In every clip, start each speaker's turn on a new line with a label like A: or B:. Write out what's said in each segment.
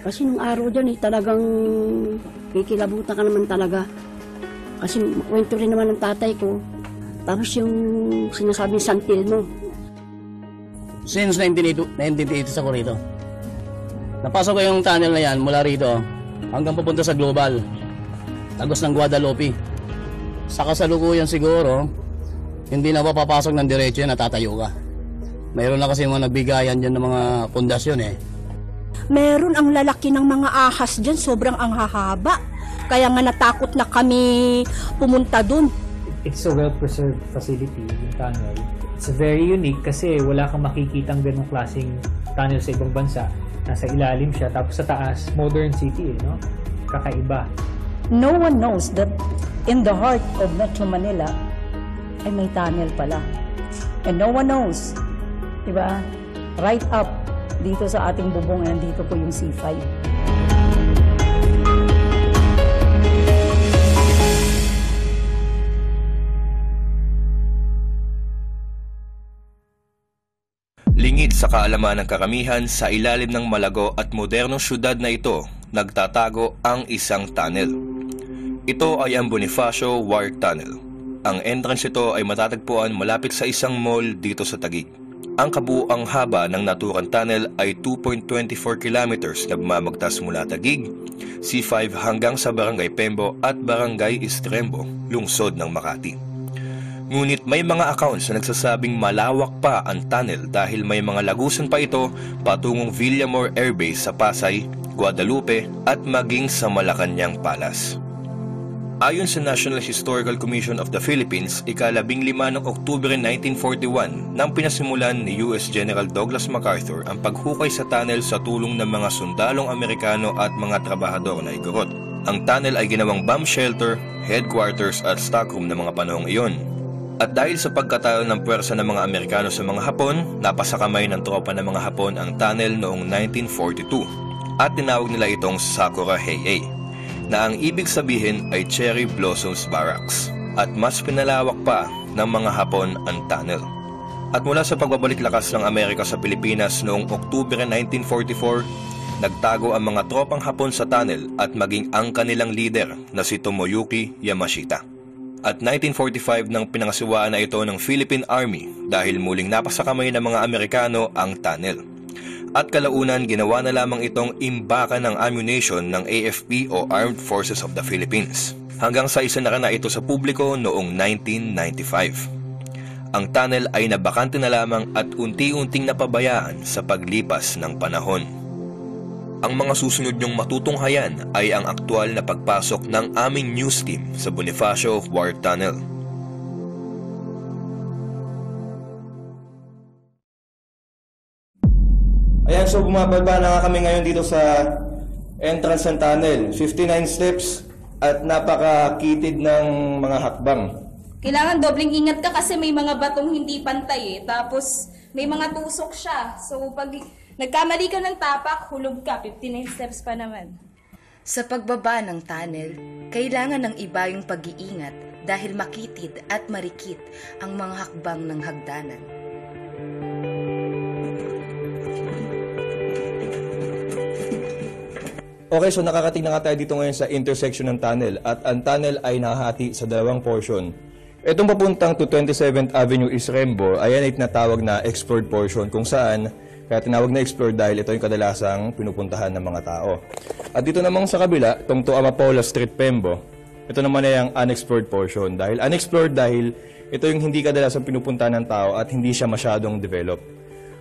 A: Kasi nung araw dyan talagang kikilabutan ka naman talaga. Kasi kwento rin naman ng tatay ko. Tapos yung sinasabing San Telmo.
B: Since 1980 ako rito. Napasok ko yung tunnel na yan mula rito hanggang papunta sa Global. Tagos ng Guadalupe. Sa kasalukuyan siguro, hindi na papapasok ng diretso yan, natatayo ka. Mayroon na kasi mga nagbigayan dyan ng mga pundasyon eh.
C: Meron ang lalaki ng mga ahas dyan, sobrang ang hahaba. Kaya nga natakot na kami pumunta dun.
D: It's a well-preserved facility, yung tunnel. It's very unique kasi wala kang makikitang ganong klaseng tunnel sa ibang bansa. Nasa ilalim siya, tapos sa taas, modern city, no? Kakaiba.
C: No one knows that in the heart of Metro Manila ay may tunnel pala. And no one knows, diba? Right up dito sa ating bubong, and dito po yung C5.
E: Lingid sa kaalaman ng karamihan, sa ilalim ng malago at modernong syudad na ito, nagtatago ang isang tunnel. Ito ay ang Bonifacio War Tunnel. Ang entrance ito ay matatagpuan malapit sa isang mall dito sa Taguig. Ang kabuuang haba ng naturang tunnel ay 2.24 kilometers na mamagtas mula Taguig, C5 hanggang sa Barangay Pembo at Barangay Istrembo, lungsod ng Makati. Ngunit may mga accounts na nagsasabing malawak pa ang tunnel dahil may mga lagusan pa ito patungong Villamor Air Base sa Pasay, Guadalupe at maging sa Malacanang Palace. Ayon sa National Historical Commission of the Philippines, ika-15 ng Oktubre 1941 nang pinasimulan ni US General Douglas MacArthur ang paghukay sa tunnel sa tulong ng mga sundalong Amerikano at mga trabahador na igorot. Ang tunnel ay ginawang bomb shelter, headquarters at stockroom ng mga panahong iyon. At dahil sa pagkatayo ng puwersa ng mga Amerikano sa mga Hapon, napasakamay ng tropa ng mga Hapon ang tunnel noong 1942 at tinawag nila itong Sakura Hei-ei, na ang ibig sabihin ay Cherry Blossoms Barracks, at mas pinalawak pa ng mga Hapon ang tunnel. At mula sa pagbabalik lakas ng Amerika sa Pilipinas noong Oktubre 1944, nagtago ang mga tropang Hapon sa tunnel at maging ang kanilang leader na si Tomoyuki Yamashita. At 1945 nang pinangasiwaan na ito ng Philippine Army dahil muling napasakamay ng mga Amerikano ang tunnel. At kalaunan ginawa na lamang itong imbakan ng ammunition ng AFP o Armed Forces of the Philippines. Hanggang sa isinara na ito sa publiko noong 1995. Ang tunnel ay nabakante na lamang at unti-unting napabayaan sa paglipas ng panahon. Ang mga susunod niyong matutunghayan ay ang aktual na pagpasok ng aming news team sa Bonifacio War Tunnel.
F: Ayan, so bumababa na nga kami ngayon dito sa entrance ng tunnel. 59 steps at napakakitid ng mga hakbang.
G: Kailangan dobleng ingat ka kasi may mga batong hindi pantay eh. Tapos may mga tusok siya. So pag nagkamali ka ng tapak, hulog ka. 59 steps pa naman.
H: Sa pagbaba ng tunnel, kailangan ng iba yung pag-iingat dahil makitid at marikit ang mga hakbang ng hagdanan.
F: Okay, so nakakating na nga tayo dito ngayon sa intersection ng tunnel at ang tunnel ay nahahati sa dalawang portion. Itong papuntang to 27th Avenue East Rembo, ayan ay tinatawag na explored portion kung saan kaya tinawag na explored dahil ito yung kadalasang pinupuntahan ng mga tao. At dito namang sa kabila, itong to Amapola Street Pembo, ito naman ay ang unexplored portion. Dahil unexplored dahil ito yung hindi kadalasang pinupuntahan ng tao at hindi siya masyadong develop.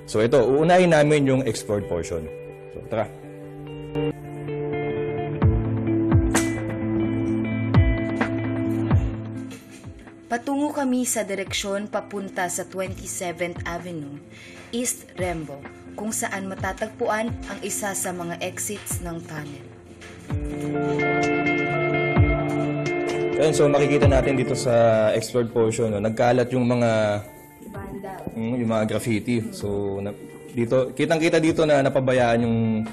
F: So ito, uunahin namin yung explored portion. So tara.
H: Patungo kami sa direksyon papunta sa 27th Avenue, East Rembo, kung saan matatagpuan ang isa sa mga exits ng tunnel.
F: Ayan, so makikita natin dito sa explored portion, no, nagkalat yung mga graffiti. So dito, kitang-kita dito na napabayaan yung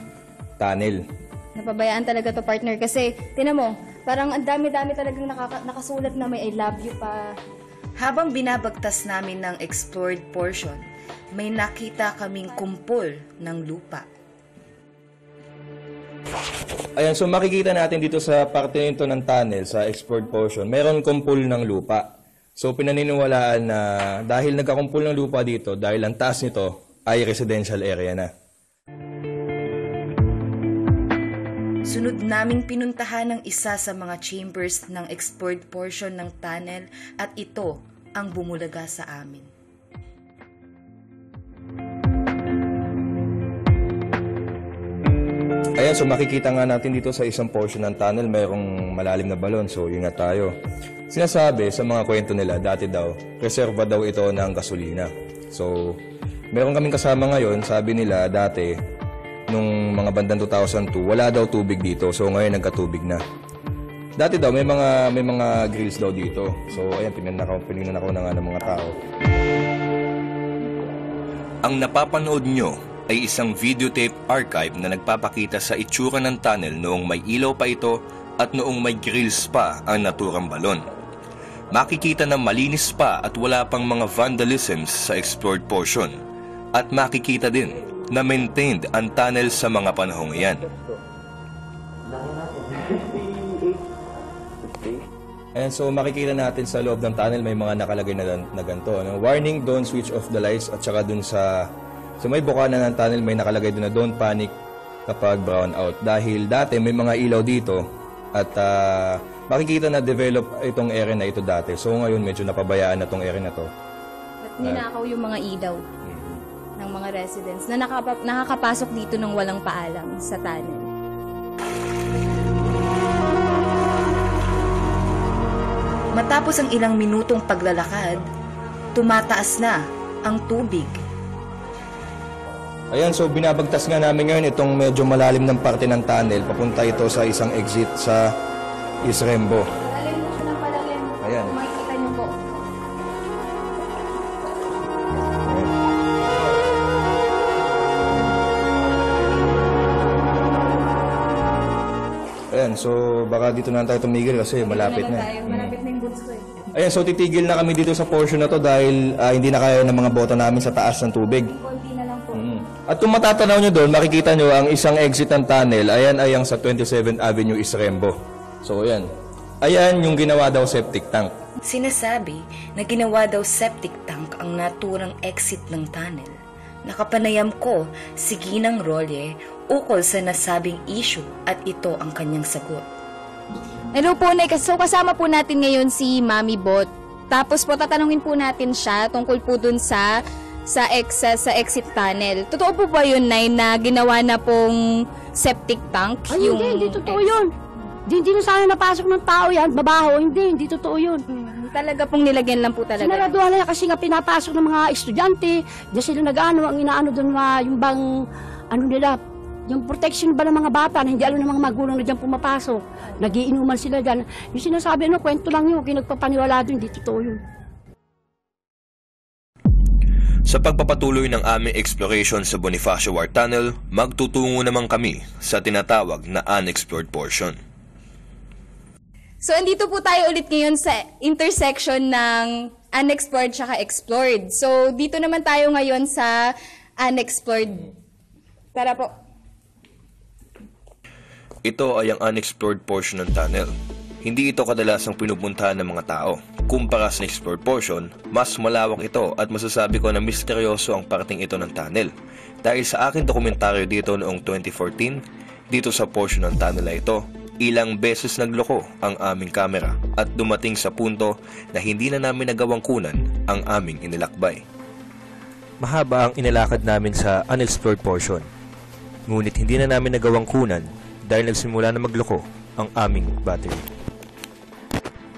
F: tunnel.
G: Napabayaan talaga to, partner, kasi tinan mo, parang ang dami-dami talagang nakasulat na may I love you pa.
H: Habang binabagtas namin ng explored portion, may nakita kaming kumpol ng lupa.
F: Ayan, so makikita natin dito sa parte nito ng tunnel, sa explored portion, meron kumpul ng lupa. So pinaniniwalaan na dahil nagkakumpul ng lupa dito, dahil ang taas nito ay residential area na.
H: Sunod naming pinuntahan ang isa sa mga chambers ng explored portion ng tunnel at ito ang bumulaga sa amin.
F: Ayan, so makikita nga natin dito sa isang portion ng tunnel, mayroong malalim na balon. So, ingat tayo. Sinasabi sa mga kwento nila, dati daw, reserva daw ito ng gasolina. So, meron kaming kasama ngayon, sabi nila dati, nung mga bandang 2002, wala daw tubig dito. So, ngayon nagkatubig na. Dati daw, may mga grills daw dito. So, ayan, pinignan ako ng mga tao.
E: Ang napapanood nyo ay isang videotape archive na nagpapakita sa itsura ng tunnel noong may ilaw pa ito at noong may grills pa ang naturang balon. Makikita na malinis pa at wala pang mga vandalisms sa explored portion. At makikita din na maintained ang tunnel sa mga panahong iyan.
F: And so makikita natin sa loob ng tunnel may mga nakalagay na ganito. Ano? Warning, don't switch off the lights, at saka dun sa may bukana ng tunnel may nakalagay doon na don't panic kapag brown out. Dahil dati may mga ilaw dito at makikita na develop itong area na ito dati. So ngayon medyo napabayaan na itong area na to.
G: At ninakaw yung mga ilaw ng mga residents na nakakapasok dito ng walang paalam sa tunnel.
H: Matapos ang ilang minutong paglalakad, tumataas na ang tubig.
F: Ayan, so binabagtas nga namin ngayon itong medyo malalim ng parte ng tunnel. Papunta ito sa isang exit sa East Rembo.
G: Palalim mo siya ng palalim.
F: Ayan.
G: Makikita niyo po.
F: Ayan, so baka dito na tayo tumigil kasi malapit na.
G: Malapit na yung boots ko eh.
F: Ayan, so titigil na kami dito sa portion na to dahil hindi na kaya ng mga bota namin sa taas ng tubig.
G: Konti na lang po.
F: At kung matatanaw nyo doon, makikita nyo ang isang exit ng tunnel. Ayan ay ang sa 27th Avenue East Rembo. So ayan. Ayan yung ginawa daw septic tank.
H: Sinasabi na ginawa daw septic tank ang naturang exit ng tunnel. Nakapanayam ko si Ginang Rolle ukol sa nasabing issue at ito ang kanyang sagot.
G: Hello po, Nay. So kasama po natin ngayon si Mami Bot. Tapos po tatanungin po natin siya tungkol po dun sa exit tunnel. Totoo po ba yun, Nay, na ginawa na pong septic tank?
A: Ay, hindi totoo yun. Hindi na sana napasok ng tao yan, babaho, hindi totoo yun.
G: Talaga pong nilagyan lang po talaga.
A: Sinaraduhan na kasi nga pinapasok ng mga estudyante, diyan sila nag-ano, ang inaano doon yung bang, nila, yung protection ba ng mga bata na hindi alam ng mga magulang na dyan pumapasok. Nagiinuman sila dyan. Yung sinasabi, kwento lang yun, kinagpapaniwala doon, hindi totoo yun.
E: Sa pagpapatuloy ng aming exploration sa Bonifacio War Tunnel, magtutungo naman kami sa tinatawag na unexplored portion.
G: So, andito po tayo ulit ngayon sa intersection ng unexplored tsaka explored. So, dito naman tayo ngayon sa unexplored. Tara po.
E: Ito ay ang unexplored portion ng tunnel. Hindi ito kadalasang pinupuntahan ng mga tao. Kumpara sa explored portion, mas malawak ito at masasabi ko na misteryoso ang parting ito ng tunnel. Dahil sa aking dokumentaryo dito noong 2014, dito sa portion ng tunnel na ito, ilang beses nagloko ang aming kamera at dumating sa punto na hindi na namin nagawang kunan ang aming inilakbay.
F: Mahaba ang inilakad namin sa unexplored portion. Ngunit hindi na namin nagawang kunan dahil nagsimula na magloko ang aming battery.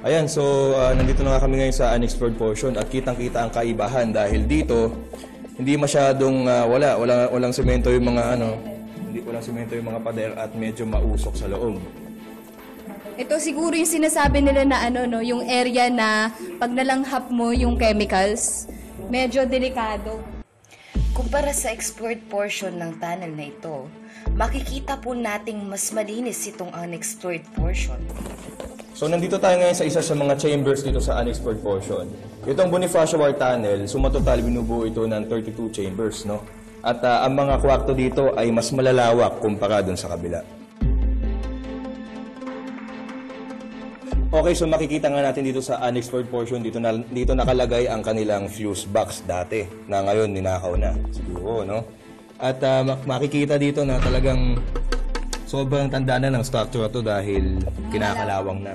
F: Ayan, so nandito na nga kami ngayon sa unexplored portion at kitang-kita ang kaibahan dahil dito hindi masyadong walang semento yung mga walang semento yung mga pader at medyo mausok sa loob.
G: Ito siguro yung sinasabi nila na yung area na pag nalanghap mo yung chemicals, medyo delikado.
H: Kumpara sa explored portion ng tunnel na ito, makikita po nating mas malinis itong unexplored portion.
F: So nandito tayo ngayon sa isa sa mga chambers dito sa unexplored portion. Itong Bonifacio War Tunnel, sumatotal binubuo ito ng 32 chambers, no? At ang mga kwarto dito ay mas malalawak kumpara dun sa kabila. Okay, so makikita nga natin dito sa unexplored portion, dito nakalagay ang kanilang fuse box dati, na ngayon ninakaw na, siguro, no? At makikita dito na talagang sobrang tanda na ng structure to dahil kinakalawang na.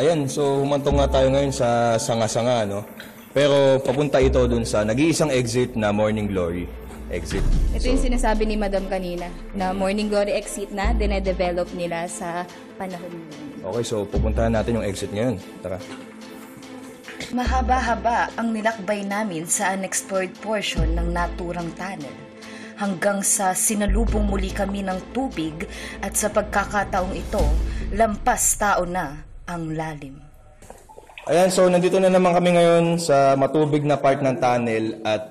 F: Ayan, so humantong nga tayo ngayon sa sanga-sanga, no? Pero papunta ito dun sa nag-iisang exit na Morning Glory exit.
G: Ito yung sinasabi ni Madam kanina, na Morning Glory exit na, dine-develop nila sa panahon ngayon.
F: Okay, so pupuntahan natin yung exit ngayon. Tara.
H: Mahaba-haba ang nilakbay namin sa unexplored portion ng naturang tunnel hanggang sa sinalubong muli kami ng tubig at sa pagkakataong ito, lampas tao na ang lalim.
F: Ayan, so nandito na naman kami ngayon sa matubig na part ng tunnel at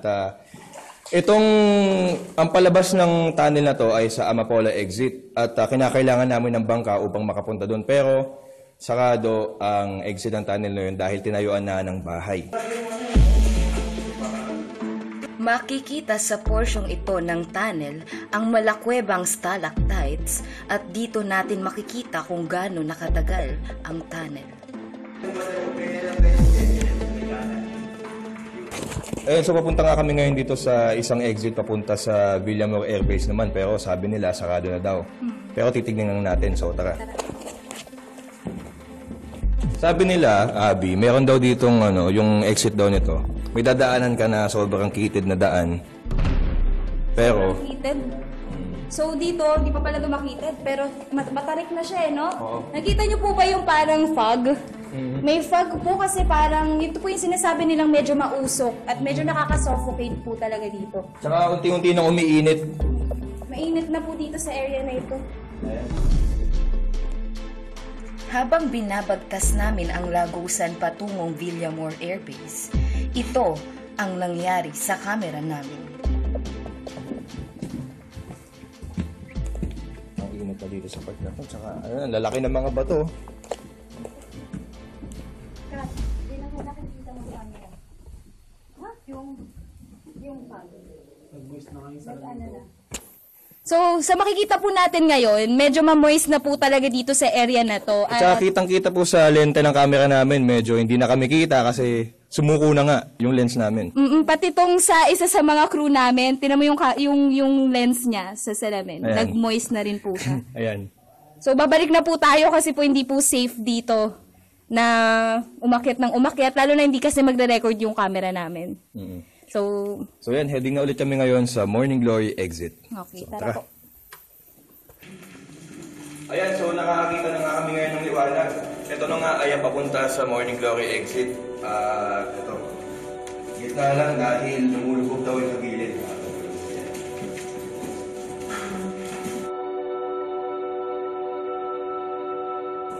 F: ang palabas ng tunnel na to ay sa Amapola exit at kinakailangan namin ng bangka upang makapunta doon pero sarado ang exit ng tunnel na yun dahil tinayuan na ng bahay.
H: Makikita sa porsyong ito ng tunnel ang malakwebang stalactites at dito natin makikita kung gaano nakatagal ang tunnel.
F: So papunta nga kami ngayon dito sa isang exit papunta sa Villamor Air Base naman pero sabi nila sarado na daw. Pero titignan lang natin, so tara. Sabi nila, Abby, meron daw ditong yung exit daw nito. May dadaanan ka na sobrang kitid na daan. Pero
G: Makitid? So dito, di pa pala makitid, pero matarik na siya no?
F: Oo.
G: Nakita niyo po ba yung parang fog? May fog po kasi parang, ito po yung sinasabi nilang medyo mausok at medyo nakaka-suffocate po talaga dito.
F: tsaka unti-unti nang umiinit.
G: Mainit na po dito sa area na ito.
H: Habang binabagtas namin ang lagusan patungong Villamor Air Base, ito ang nangyari sa kamera namin.
F: Ang init na dito sa part na ito. Tsaka lalaki ng mga bato.
G: So, sa makikita po natin ngayon, medyo ma-moist na po talaga dito sa area na to.
F: At saka kitang-kita po sa lente ng camera namin, medyo hindi na kami kita kasi sumuko na nga yung lens namin.
G: Pati tong sa isa sa mga crew namin, tinan mo yung lens niya sa salamin.
F: Ayan.
G: Nag-moist na rin po siya.
F: Ayan.
G: So, babalik na po tayo kasi po hindi po safe dito na umakyat ng umakyat, lalo na hindi kasi magre-record yung camera namin. So,
F: yan, heading na ulit kami ngayon sa Morning Glory exit.
G: okay,
F: So,
G: tara po.
F: Ayan, so nakakakita na nga kami ngayon ng liwanag. Ito na nga ay papunta sa Morning Glory exit. Ito. Gitna lang dahil lumulubog daw yung gilid.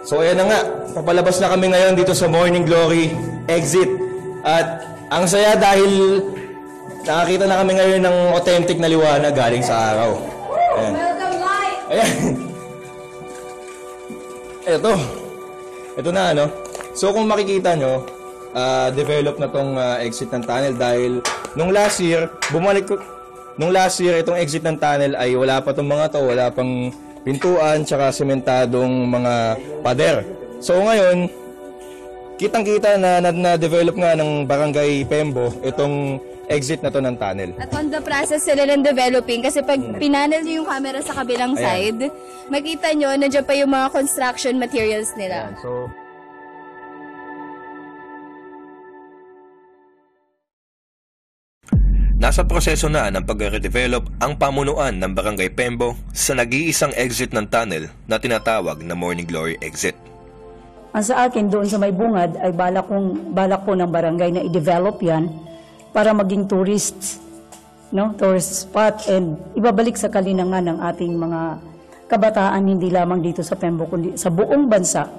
F: So ayan na nga, papalabas na kami ngayon dito sa Morning Glory exit. At ang saya dahil nakakita na kami ngayon ng authentic na liwanag galing sa araw. Ayan.
G: Welcome light!
F: Ayan. Ito na So kung makikita nyo, develop na tong exit ng tunnel dahil nung last year itong exit ng tunnel ay wala pa tong mga to, wala pang pintuan tsaka sementadong mga pader. So ngayon, kitang-kita na develop nga ng Barangay Pembo itong exit na to ng tunnel.
G: At on the process sila ng developing kasi pag pinanel nyo yung camera sa kabilang side, makita nyo, nandiyan pa yung mga construction materials nila.
F: Ayan, so
E: Nasa proseso na ng pag-redevelop ang pamunuan ng Barangay Pembo sa nag-iisang exit ng tunnel na tinatawag na Morning Glory exit.
C: Ang sa akin, doon sa may bungad, ay balak ko ng barangay na i-develop yan para maging tourist spot and ibabalik sa kalinangan ng ating mga kabataan, hindi lamang dito sa Pembo, kundi sa buong bansa.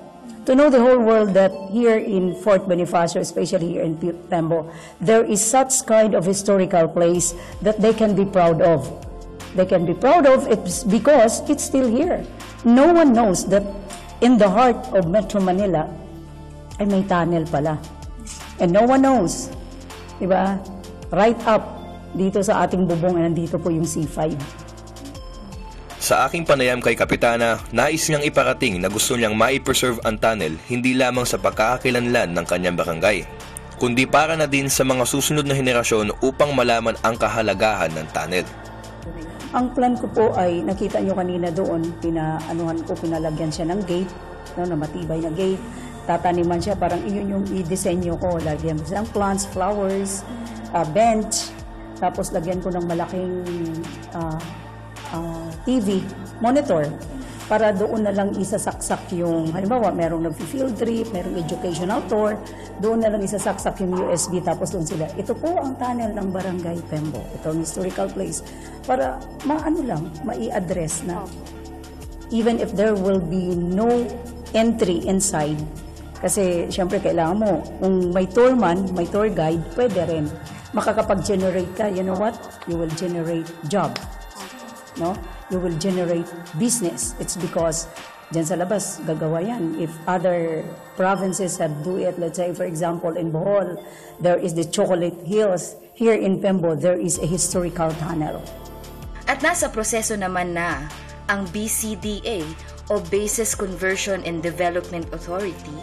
C: To know the whole world that here in Fort Bonifacio, especially here in Pembo, there is such kind of historical place that they can be proud of. They can be proud of it because it's still here. No one knows that in the heart of Metro Manila ay may tunnel pala. And no one knows, diba? Right up dito sa ating bubong, nandito po yung C5.
E: Sa aking panayam kay Kapitana, nais niyang iparating na gusto niyang mai-preserve ang tunnel hindi lamang sa pagkakakilanlan ng kanyang barangay, kundi para na din sa mga susunod na henerasyon upang malaman ang kahalagahan ng tunnel.
C: Ang plan ko po ay, nakita nyo kanina doon, pinalagyan siya ng gate, no, na matibay na gate. Tataniman siya, parang iyon yung i-disenyo ko. Lagyan ko ng plants, flowers, bench, tapos lagyan ko ng malaking TV, monitor, para doon na lang isasaksak yung, halimbawa, merong nag-field trip, merong educational tour, doon na lang isasaksak yung USB, tapos doon sila. Ito po ang tunnel ng Barangay Pembo. Ito ang historical place. Para mai-address na. Even if there will be no entry inside, kasi siyempre kailangan mo, kung may tour man, may tour guide, pwede rin. Makakapag-generate ka, you know what? You will generate job. No? You will generate business. It's because dyan sa labas, gagawa yan. If other provinces have do it, let's say, for example, in Bohol, there is the Chocolate Hills. Here in Pembo, there is a historical tunnel.
H: At nasa proseso naman na ang BCDA o Bases Conversion and Development Authority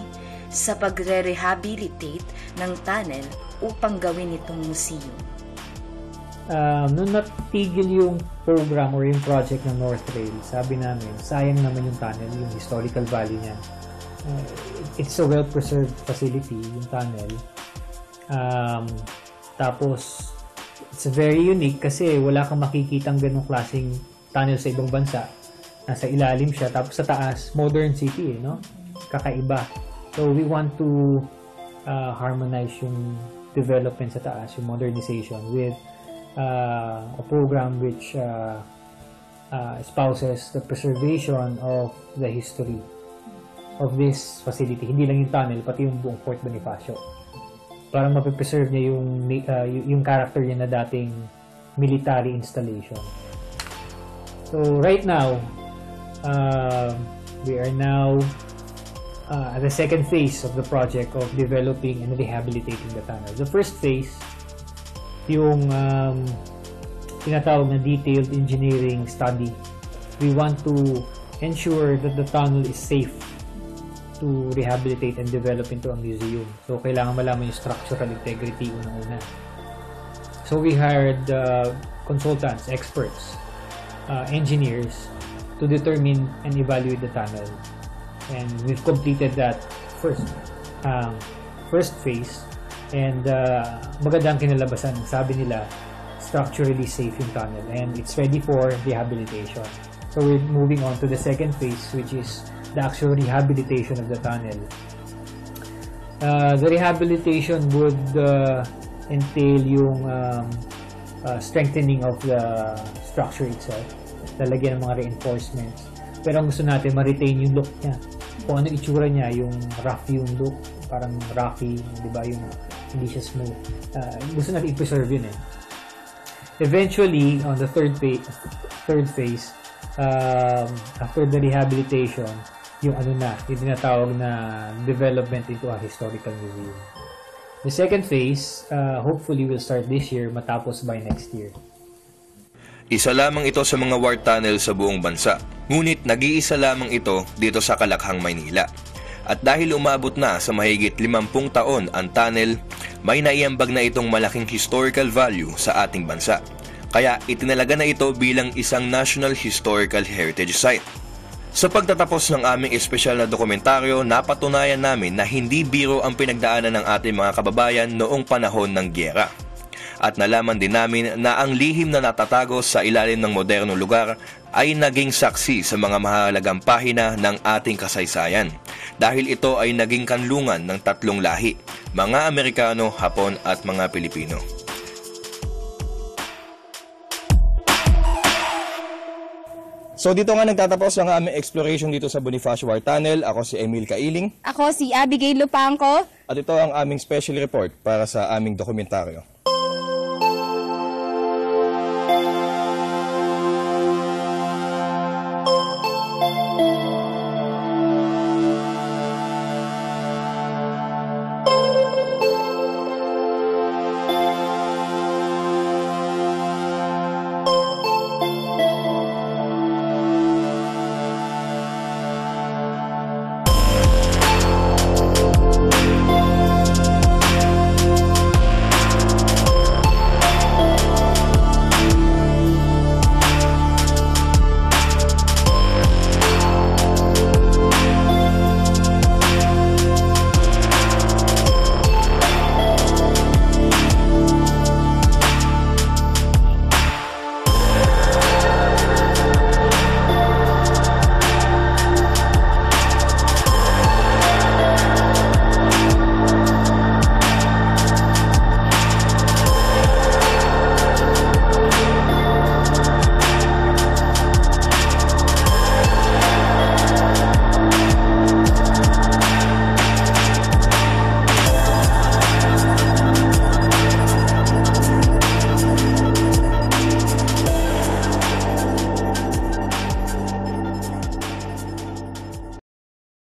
H: sa pagre-rehabilitate ng tunnel upang gawin itong museum.
D: Nung natigil yung program or yung project ng North Rail, sabi namin, sayang naman yung tunnel, yung historical value niya. It's a well-preserved facility, yung tunnel. Tapos, it's very unique kasi wala kang makikitang ganong klaseng tunnel sa ibang bansa. Nasa ilalim siya, tapos sa taas, modern city, no? Kakaiba. So, we want to harmonize yung development sa taas, yung modernization with a program which espouses the preservation of the history of this facility. Hindi lang yung tunnel, pati yung buong Fort Bonifacio. Parang mapipreserve niya yung character niya na dating military installation. So right now, we are now at the second phase of the project of developing and rehabilitating the tunnel. The first phase, yung tinatawag na detailed engineering study. We want to ensure that the tunnel is safe to rehabilitate and develop into a museum. So, kailangan malaman yung structural integrity unang-una. So, we hired consultants, experts, engineers to determine and evaluate the tunnel. And we've completed that first phase. And magandang kinalabasan. Sabi nila, structurally safe yung tunnel and it's ready for rehabilitation. So we're moving on to the second phase, which is the actual rehabilitation of the tunnel. The rehabilitation would entail yung strengthening of the structure itself, lalagyan ng mga reinforcements. Pero ang gusto natin, ma-retain yung look niya. Kung ano itsura niya, yung rough yung look, parang rocky, di ba, yung hindi siya smooth. Gusto natin i-preserve yun eh. Eventually, on the third phase, after the rehabilitation, yung yung tinatawag na development into a historical museum. The second phase, hopefully will start this year, matapos by next year.
E: Isa lamang ito sa mga war tunnel sa buong bansa, ngunit nag-iisa lamang ito dito sa Kalakhang, Maynila. At dahil umabot na sa mahigit 50 taon ang tunnel, may naiambag na itong malaking historical value sa ating bansa. Kaya itinalaga na ito bilang isang National Historical Heritage Site. Sa pagtatapos ng aming espesyal na dokumentaryo, napatunayan namin na hindi biro ang pinagdaanan ng ating mga kababayan noong panahon ng gyera. At nalaman din namin na ang lihim na natatago sa ilalim ng modernong lugar ay naging saksi sa mga mahalagang pahina ng ating kasaysayan. Dahil ito ay naging kanlungan ng tatlong lahi, mga Amerikano, Hapon at mga Pilipino.
F: So dito nga nagtatapos ang aming exploration dito sa Bonifacio War Tunnel. Ako si Emil Kailing.
G: Ako si Abigail Lupangco.
F: At ito ang aming special report para sa aming dokumentaryo.